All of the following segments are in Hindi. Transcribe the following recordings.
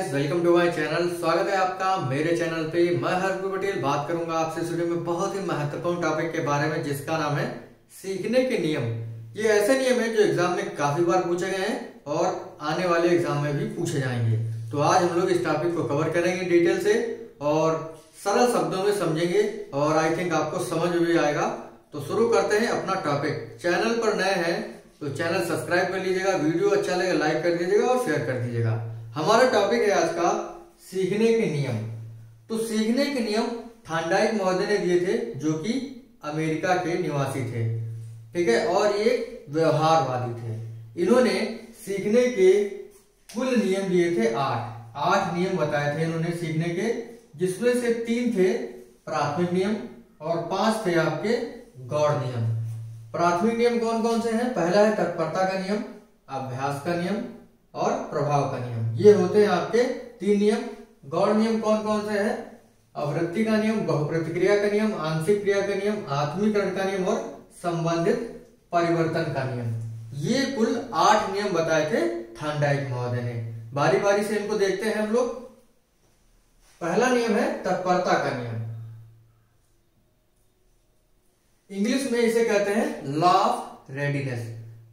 Guys, welcome to my channel. स्वागत है आपका मेरे चैनल पे। मैं हरप्रीत पटेल बात करूंगा आपसे इस वीडियो में बहुत ही महत्वपूर्ण टॉपिक के बारे में, जिसका नाम है सीखने के नियम। ये ऐसे नियम है जो एग्जाम में काफी बार पूछे गए हैं और आने वाले एग्जाम में भी पूछे जाएंगे। तो आज हम लोग इस टॉपिक को कवर करेंगे डिटेल से और सरल शब्दों में समझेंगे और आई थिंक आपको समझ भी आएगा। तो शुरू करते हैं अपना टॉपिक। चैनल पर नए हैं तो चैनल सब्सक्राइब कर लीजिएगा, वीडियो अच्छा लगे लाइक कर दीजिएगा और शेयर कर दीजिएगा। हमारा टॉपिक है आज का सीखने के नियम। तो सीखने के नियम थॉर्नडाइक महोदय ने दिए थे, जो कि अमेरिका के निवासी थे, ठीक है, और ये व्यवहारवादी थे। इन्होंने सीखने के कुल नियम दिए थे 8 नियम बताए थे इन्होंने सीखने के, जिसमें से 3 थे प्राथमिक नियम और 5 थे आपके गौड़ नियम। प्राथमिक नियम कौन कौन से हैं? पहला है तत्परता का नियम, अभ्यास का नियम और प्रभाव का नियम। ये होते हैं आपके 3 नियम। गौड़ नियम कौन कौन से हैं? आवृत्ति का नियम, बहुप्रतिक्रिया का नियम, आंशिक क्रिया का नियम, आत्मीकरण का नियम और संबंधित परिवर्तन का नियम। ये कुल 8 नियम बताए थे थॉर्नडाइक महोदय ने। बारी बारी से इनको देखते हैं हम लोग। पहला नियम है तत्परता का नियम। इंग्लिश में इसे कहते हैं लॉ ऑफ रेडीनेस,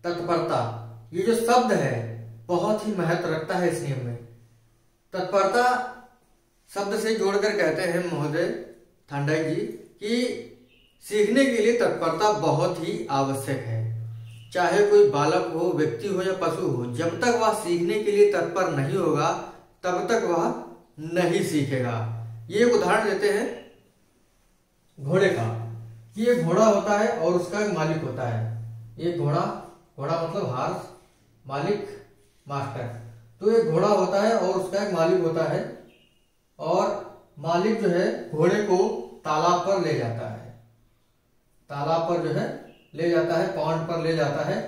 तत्परता। ये जो शब्द है बहुत ही महत्व रखता है इस नियम में। तत्परता शब्द से जोड़कर कहते हैं महोदय थॉर्नडाइक जी कि सीखने के लिए तत्परता बहुत ही आवश्यक है। चाहे कोई बालक हो, व्यक्ति हो या पशु हो, जब तक वह सीखने के लिए तत्पर नहीं होगा तब तक वह नहीं सीखेगा। ये एक उदाहरण देते हैं घोड़े का, कि एक घोड़ा होता है और उसका एक मालिक होता है। एक घोड़ा मतलब हार्स, मालिक मास्टर। तो एक घोड़ा होता है और उसका एक मालिक होता है, और मालिक जो है घोड़े को तालाब पर ले जाता है, तालाब पर जो है ले जाता है, पॉन्ड पर ले जाता है।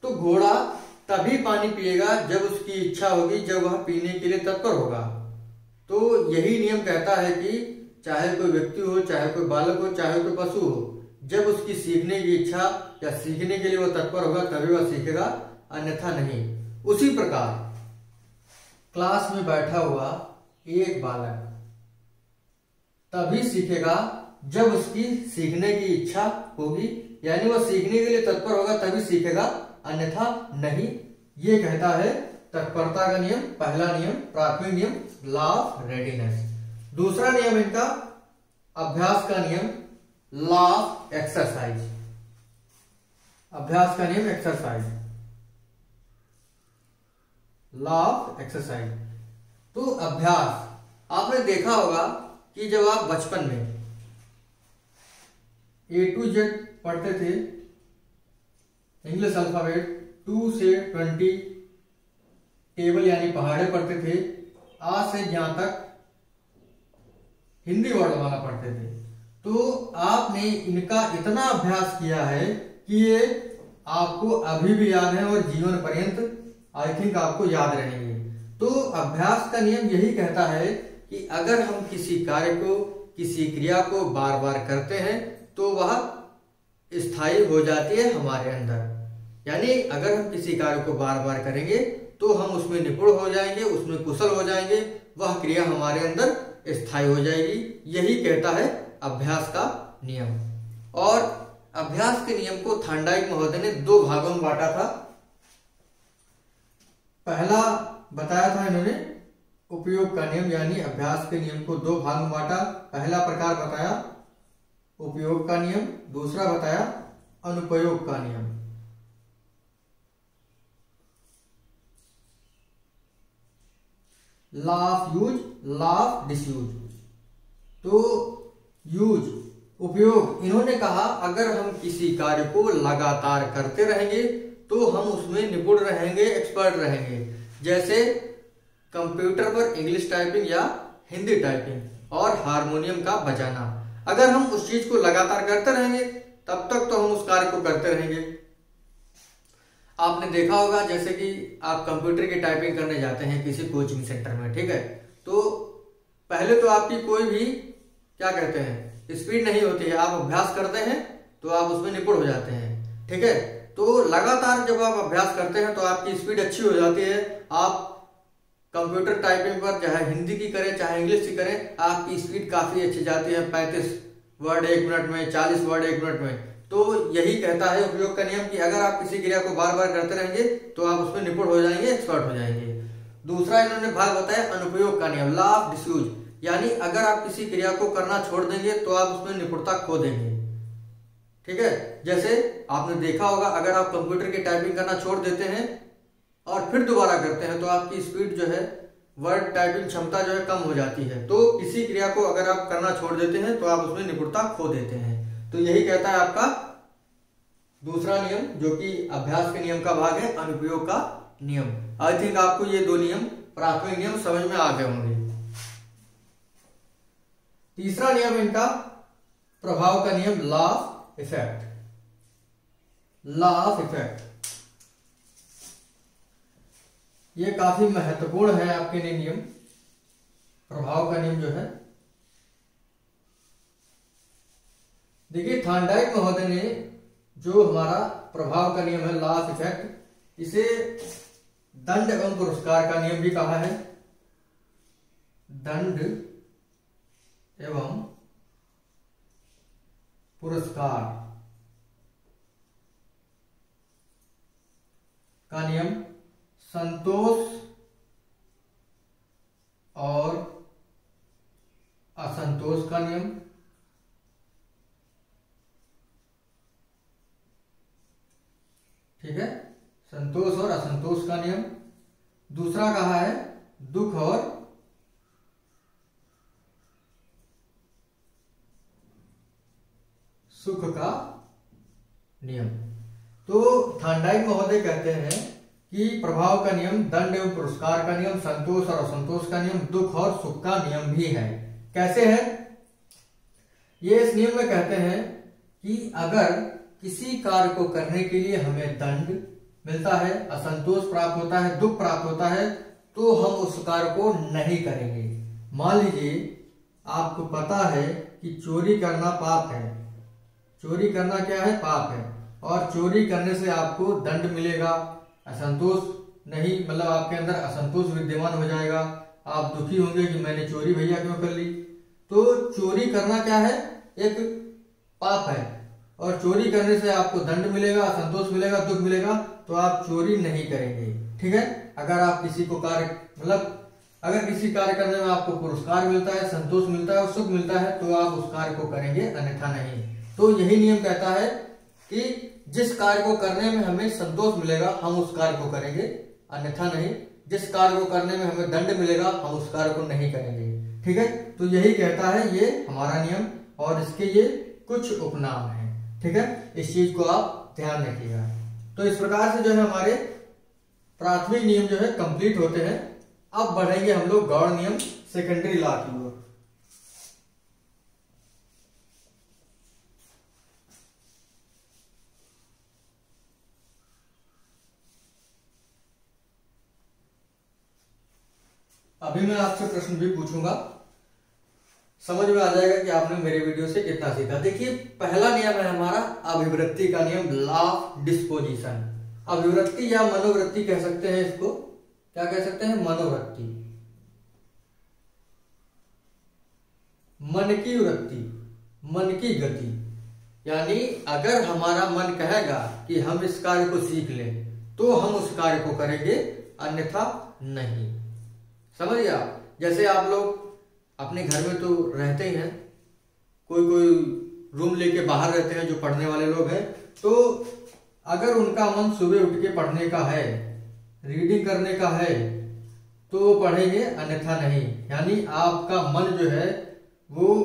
तो घोड़ा तभी पानी पिएगा जब उसकी इच्छा होगी, जब वह पीने के लिए तत्पर होगा। तो यही नियम कहता है कि चाहे कोई व्यक्ति हो, चाहे कोई बालक हो, चाहे कोई पशु हो, जब उसकी सीखने की इच्छा या सीखने के लिए वो तत्पर होगा तभी वह सीखेगा, अन्यथा नहीं। उसी प्रकार क्लास में बैठा हुआ एक बालक तभी सीखेगा जब उसकी सीखने की इच्छा होगी, यानी वह सीखने के लिए तत्पर होगा तभी सीखेगा, अन्यथा नहीं। ये कहता है तत्परता का नियम, पहला नियम, प्राथमिक नियम, लॉ ऑफ रेडीनेस। दूसरा नियम इनका अभ्यास का नियम, लॉ ऑफ एक्सरसाइज। अभ्यास का नियम, एक्सरसाइज, लॉ ऑफ एक्सरसाइज। तो अभ्यास आपने देखा होगा कि जब आप बचपन में A to Z पढ़ते थे, इंग्लिश अल्फाबेट 2 से 20 टेबल यानी पहाड़े पढ़ते थे, आ से ज्ञ तक हिंदी वर्ड वाला पढ़ते थे। तो आपने इनका इतना अभ्यास किया है कि ये आपको अभी भी याद है और जीवन पर्यंत आई थिंक आपको याद रहेंगे। तो अभ्यास का नियम यही कहता है कि अगर हम किसी कार्य को, किसी क्रिया को बार बार करते हैं तो वह स्थायी हो जाती है हमारे अंदर। यानी अगर हम किसी कार्य को बार बार करेंगे तो हम उसमें निपुण हो जाएंगे, उसमें कुशल हो जाएंगे, वह क्रिया हमारे अंदर स्थायी हो जाएगी। यही कहता है अभ्यास का नियम। और अभ्यास के नियम को थॉर्नडाइक महोदय ने 2 भागों में बांटा था। पहला बताया था इन्होंने उपयोग का नियम, यानी अभ्यास के नियम को 2 भाग में बांटा। पहला प्रकार बताया उपयोग का नियम, दूसरा बताया अनुपयोग का नियम। Law of use, law of disuse. तो यूज, उपयोग, इन्होंने कहा अगर हम किसी कार्य को लगातार करते रहेंगे तो हम उसमें निपुण रहेंगे, एक्सपर्ट रहेंगे। जैसे कंप्यूटर पर इंग्लिश टाइपिंग या हिंदी टाइपिंग और हारमोनियम का बजाना। अगर हम उस चीज को लगातार करते रहेंगे तब तक तो हम उस कार्य को करते रहेंगे। आपने देखा होगा जैसे कि आप कंप्यूटर की टाइपिंग करने जाते हैं किसी कोचिंग सेंटर में, ठीक है, तो पहले तो आपकी कोई भी क्या कहते हैं स्पीड नहीं होती है। आप अभ्यास करते हैं तो आप उसमें निपुण हो जाते हैं, ठीक है। तो लगातार जब आप अभ्यास करते हैं तो आपकी स्पीड अच्छी हो जाती है, आप कंप्यूटर टाइपिंग पर चाहे हिंदी की करें चाहे इंग्लिश की करें, आपकी स्पीड काफी अच्छी जाती है, 35 वर्ड 1 मिनट में, 40 वर्ड 1 मिनट में। तो यही कहता है उपयोग का नियम कि अगर आप किसी क्रिया को बार बार करते रहेंगे तो आप उसमें निपुण हो जाएंगे, एक्सपर्ट हो जाएंगे। दूसरा इन्होंने भाग बताया अनुपयोग का नियम, लॉ ऑफ डिसयूज, यानी अगर आप किसी क्रिया को करना छोड़ देंगे तो आप उसमें निपुणता खो देंगे। ठीक है, जैसे आपने देखा होगा अगर आप कंप्यूटर की टाइपिंग करना छोड़ देते हैं और फिर दोबारा करते हैं तो आपकी स्पीड जो है, वर्ड टाइपिंग क्षमता जो है कम हो जाती है। तो किसी क्रिया को अगर आप करना छोड़ देते हैं तो आप उसमें निपुणता खो देते हैं। तो यही कहता है आपका दूसरा नियम, जो कि अभ्यास के नियम का भाग है, अनुपयोग का नियम। आई थिंक आपको ये दो नियम, प्राथमिक नियम समझ में आ गए होंगे। तीसरा नियम इनका प्रभाव का नियम, law of effect. Law of effect ये काफी महत्वपूर्ण है आपके लिए नियम, प्रभाव का नियम जो है। देखिए थॉर्नडाइक महोदय ने जो हमारा प्रभाव का नियम है, लॉ ऑफ इफेक्ट, इसे दंड एवं पुरस्कार का नियम भी कहा है। दंड एवं पुरस्कार का नियम, संतोष और असंतोष का नियम, ठीक है, संतोष और असंतोष का नियम। दूसरा कहा है दुख और सुख का नियम। तो थॉर्नडाइक महोदय कहते हैं कि प्रभाव का नियम दंड एवं पुरस्कार का नियम, संतोष और असंतोष का नियम, दुख और सुख का नियम भी है। कैसे है ये? इस नियम में कहते हैं कि अगर किसी कार्य को करने के लिए हमें दंड मिलता है, असंतोष प्राप्त होता है, दुख प्राप्त होता है, तो हम उस कार्य को नहीं करेंगे। मान लीजिए आपको पता है कि चोरी करना पाप है, चोरी करना क्या है? पाप है, और चोरी करने से आपको दंड मिलेगा, असंतोष नहीं, मतलब आपके अंदर असंतोष विद्यमान हो जाएगा, आप दुखी होंगे कि मैंने चोरी भैया क्यों कर ली। तो चोरी करना क्या है? एक पाप है, और चोरी करने से आपको दंड मिलेगा, असंतोष मिलेगा, दुख मिलेगा, तो आप चोरी नहीं करेंगे। ठीक है, अगर आप किसी को कार्य, मतलब अगर किसी कार्य करने में आपको पुरस्कार मिलता है, संतोष मिलता है और सुख मिलता है, तो आप उस कार्य को करेंगे, अन्यथा नहीं। तो यही नियम कहता है कि जिस कार्य को करने में हमें संतोष मिलेगा हम उस कार्य को करेंगे, अन्यथा नहीं। जिस कार्य को करने में हमें दंड मिलेगा हम उस कार्य को नहीं करेंगे। ठीक है, तो यही कहता है ये हमारा नियम, और इसके ये कुछ उपनाम है। ठीक है, इस चीज को आप ध्यान रखिएगा। तो इस प्रकार से जो है हमारे प्राथमिक नियम जो है कंप्लीट होते हैं। अब बढ़ेंगे हम लोग गौड़ नियम, सेकेंडरी लॉ की ओर। अभी मैं आपसे प्रश्न भी पूछूंगा, समझ में आ जाएगा कि आपने मेरे वीडियो से कितना सीखा। देखिए पहला नियम है हमारा अभिवृत्ति का नियम, लॉ ऑफ डिस्पोजिशन। अभिवृत्ति या मनोवृत्ति कह सकते हैं इसको, क्या कह सकते हैं? मनोवृत्ति, मन की वृत्ति, मन की गति। यानी अगर हमारा मन कहेगा कि हम इस कार्य को सीख लें तो हम उस कार्य को करेंगे, अन्यथा नहीं। समझिए आप, जैसे आप लोग अपने घर में तो रहते ही हैं, कोई कोई रूम लेके बाहर रहते हैं जो पढ़ने वाले लोग हैं, तो अगर उनका मन सुबह उठ के पढ़ने का है, रीडिंग करने का है, तो वो पढ़ेंगे, अन्यथा नहीं। यानी आपका मन जो है वो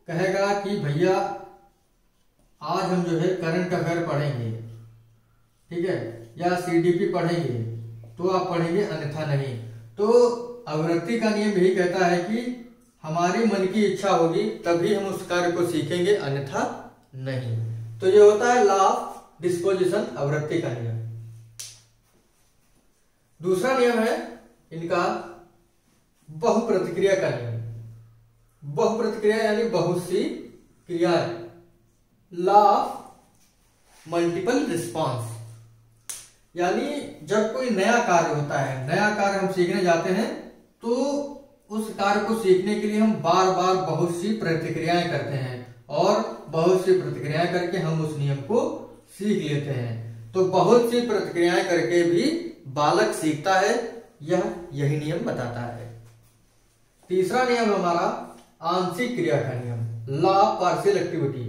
कहेगा कि भैया आज हम जो है करंट अफेयर पढ़ेंगे, ठीक है, या सीडीपी पढ़ेंगे, तो आप पढ़ेंगे, अन्यथा नहीं। तो अभिवृत्ति का नियम यही कहता है कि हमारी मन की इच्छा होगी तभी हम उस कार्य को सीखेंगे, अन्यथा नहीं। तो ये होता है लॉ ऑफ डिस्पोजिशन, अभिवृत्ति का नियम। दूसरा नियम है इनका बहुप्रतिक्रिया का नियम। बहुप्रतिक्रिया यानी बहुत सी क्रियाएं, लॉ ऑफ मल्टीपल रिस्पॉन्स। यानी जब कोई नया कार्य होता है, नया कार्य हम सीखने जाते हैं, तो उस कार्य को सीखने के लिए हम बार बार बहुत सी प्रतिक्रियाएं करते हैं और बहुत सी प्रतिक्रियाएं करके हम उस नियम को सीख लेते हैं। तो बहुत सी प्रतिक्रियाएं करके भी बालक सीखता है, यही नियम बताता है। तीसरा नियम हमारा आंशिक क्रिया का नियम, law of partial activity.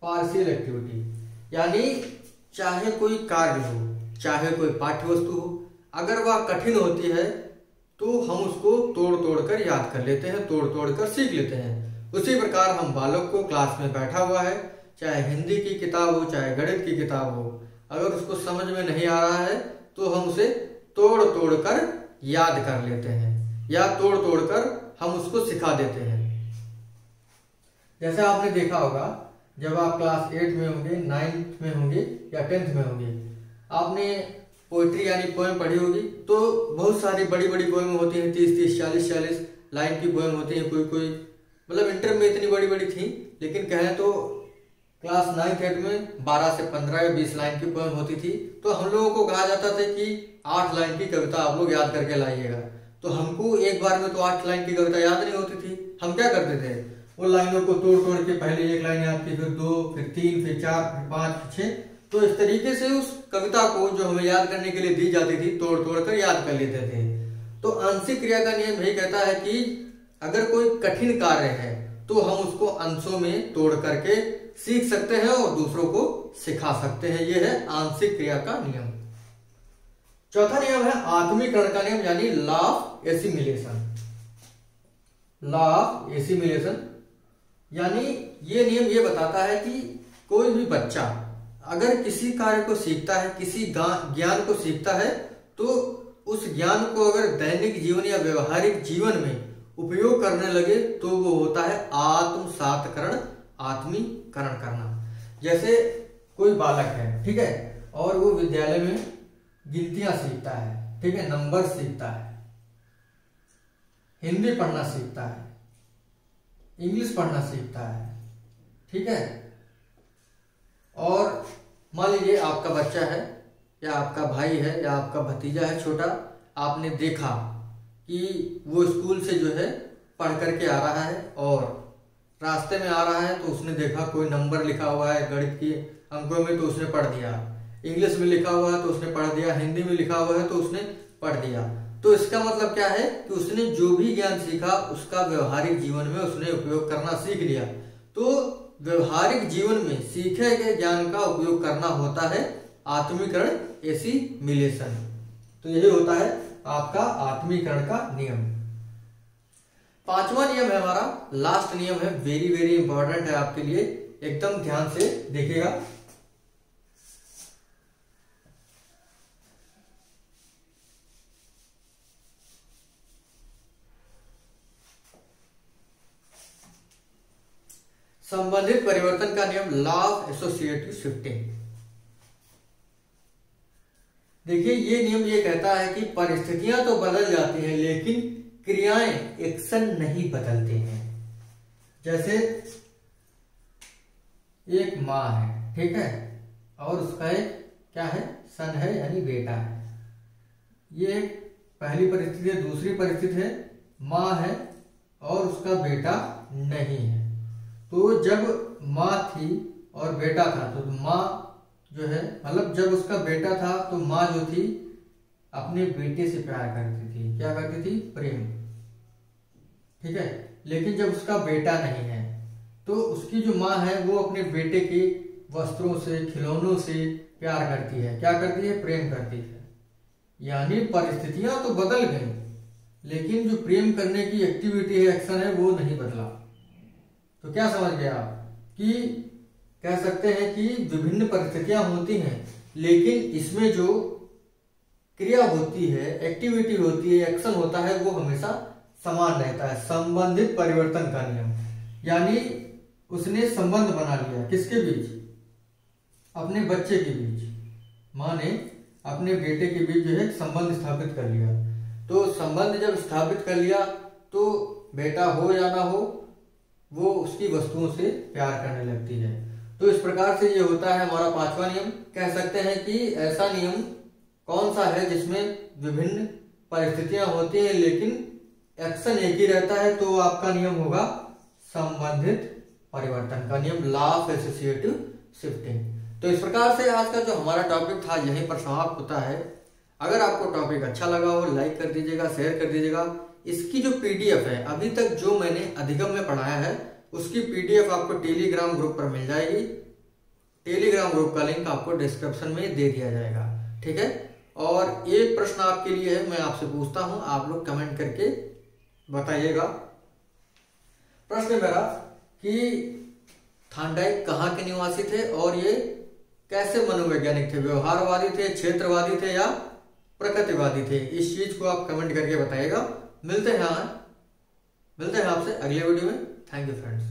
Partial activity यानी चाहे कोई कार्य हो, चाहे कोई पाठ्य वस्तु हो, अगर वह कठिन होती है तो हम उसको तोड़ तोड़ कर याद कर लेते हैं, तोड़ तोड़ कर सीख लेते हैं। उसी प्रकार हम बालक को क्लास में बैठा हुआ है, चाहे हिंदी की किताब हो चाहे गणित की किताब हो, अगर उसको समझ में नहीं आ रहा है तो हम उसे तोड़ तोड़ कर याद कर लेते हैं या तोड़ तोड़ कर हम उसको सिखा देते हैं। जैसे आपने देखा होगा जब आप क्लास 8 में होंगे, 9th में होंगे या 10th में होंगे, आपने पोइट्री यानी पोएम पढ़ी होगी। तो बहुत सारी बड़ी बड़ी पोएम होती हैं, 30-30, 40-40 लाइन की पोएम होती है। कोई कोई मतलब इंटर में इतनी बड़ी बड़ी थी, लेकिन कहें तो क्लास 9th-8 में 12 से 15 या 20 लाइन की पोएम होती थी। तो हम लोगों को कहा जाता था कि 8 लाइन की कविता आप लोग याद करके लाइएगा। तो हमको एक बार में तो 8 लाइन की कविता याद नहीं होती थी। हम क्या करते थे, वो लाइनों को तोड़ तोड़ के पहले एक लाइन याद की, फिर 2, फिर 3, फिर 4, फिर 5, फिर 6। तो इस तरीके से उस कविता को जो हमें याद करने के लिए दी जाती थी तोड़ तोड़ कर याद कर लेते थे। तो आंशिक क्रिया का नियम यही कहता है कि अगर कोई कठिन कार्य है तो हम उसको अंशों में तोड़ करके सीख सकते हैं और दूसरों को सिखा सकते हैं। यह है आंशिक क्रिया का नियम। चौथा नियम है आत्मीकरण का नियम यानी law of assimilation. Law of assimilation यानी ये नियम ये बताता है कि कोई भी बच्चा अगर किसी कार्य को सीखता है, किसी ज्ञान को सीखता है, तो उस ज्ञान को अगर दैनिक जीवन या व्यवहारिक जीवन में उपयोग करने लगे तो वो होता है आत्मसातकरण, आत्मीकरण करना। जैसे कोई बालक है, ठीक है, और वो विद्यालय में गिनतियां सीखता है, ठीक है, नंबर सीखता है, हिंदी पढ़ना सीखता है, इंग्लिश पढ़ना सीखता है, ठीक है। और मान लीजिए आपका बच्चा है या आपका भाई है या आपका भतीजा है छोटा, आपने देखा कि वो स्कूल से जो है पढ़ करके आ रहा है और रास्ते में आ रहा है तो उसने देखा कोई नंबर लिखा हुआ है गणित के अंकों में तो उसने पढ़ दिया, इंग्लिश में लिखा हुआ है तो उसने पढ़ दिया, हिंदी में लिखा हुआ है तो उसने पढ़ दिया। तो इसका मतलब क्या है कि उसने जो भी ज्ञान सीखा उसका व्यवहारिक जीवन में उसने उपयोग करना सीख लिया। तो व्यवहारिक जीवन में सीखे गए ज्ञान का उपयोग करना होता है आत्मीकरण, एसिमिलेशन। तो यही होता है आपका आत्मीकरण का नियम। पांचवा नियम है हमारा, लास्ट नियम है, वेरी वेरी इंपॉर्टेंट है आपके लिए, एकदम ध्यान से देखिएगा। संबंधित परिवर्तन का नियम, लॉ ऑफ एसोसिएटिव शिफ्टिंग। देखिए ये नियम ये कहता है कि परिस्थितियां तो बदल जाती हैं लेकिन क्रियाएं, एक्शन नहीं बदलते हैं। जैसे एक माँ है, ठीक है, और उसका एक क्या है, सन है यानी बेटा है। ये पहली परिस्थिति है। दूसरी परिस्थिति है माँ है और उसका बेटा नहीं है। तो जब माँ थी और बेटा था तो माँ जो है, मतलब जब उसका बेटा था तो माँ जो थी अपने बेटे से प्यार करती थी, क्या करती थी, प्रेम, ठीक है। लेकिन जब उसका बेटा नहीं है तो उसकी जो माँ है वो अपने बेटे के वस्त्रों से, खिलौनों से प्यार करती है, क्या करती है, प्रेम करती है। यानी परिस्थितियां तो बदल गई लेकिन जो प्रेम करने की एक्टिविटी है, एक्शन है, वो नहीं बदला। तो क्या समझ गए आप कि कह सकते हैं कि विभिन्न परिस्थितियां होती हैं लेकिन इसमें जो क्रिया होती है, एक्टिविटी होती है, एक्शन होता है, वो हमेशा समान रहता है। संबंधित परिवर्तन का नियम यानी उसने संबंध बना लिया, किसके बीच, अपने बच्चे के बीच। माँ ने अपने बेटे के बीच जो है संबंध स्थापित कर लिया। तो संबंध जब स्थापित कर लिया तो बेटा हो या ना हो वो उसकी वस्तुओं से प्यार करने लगती है। तो इस प्रकार से ये होता है हमारा पांचवा नियम। कह सकते हैं कि ऐसा नियम कौन सा है जिसमें विभिन्न परिस्थितियां होती हैं लेकिन एक्शन एक ही रहता है, तो आपका नियम होगा संबंधित परिवर्तन का नियम, लॉ ऑफ एसोसिएटिव शिफ्टिंग। तो इस प्रकार से आज का जो हमारा टॉपिक था यहीं पर समाप्त होता है। अगर आपको टॉपिक अच्छा लगा हो लाइक कर दीजिएगा, शेयर कर दीजिएगा। इसकी जो पीडीएफ है अभी तक जो मैंने अधिगम में पढ़ाया है उसकी पीडीएफ आपको टेलीग्राम ग्रुप पर मिल जाएगी। टेलीग्राम ग्रुप का लिंक आपको डिस्क्रिप्शन में दे दिया जाएगा, ठीक है। और एक प्रश्न आपके लिए है, मैं आपसे पूछता हूं, आप लोग कमेंट करके बताइएगा। प्रश्न मेरा कि थांडाइक कहाँ के निवासी थे और ये कैसे मनोवैज्ञानिक थे, व्यवहारवादी थे, क्षेत्रवादी थे या प्रकृतिवादी थे? इस चीज को आप कमेंट करके बताइएगा। मिलते हैं आपसे अगले वीडियो में। Thank you friends.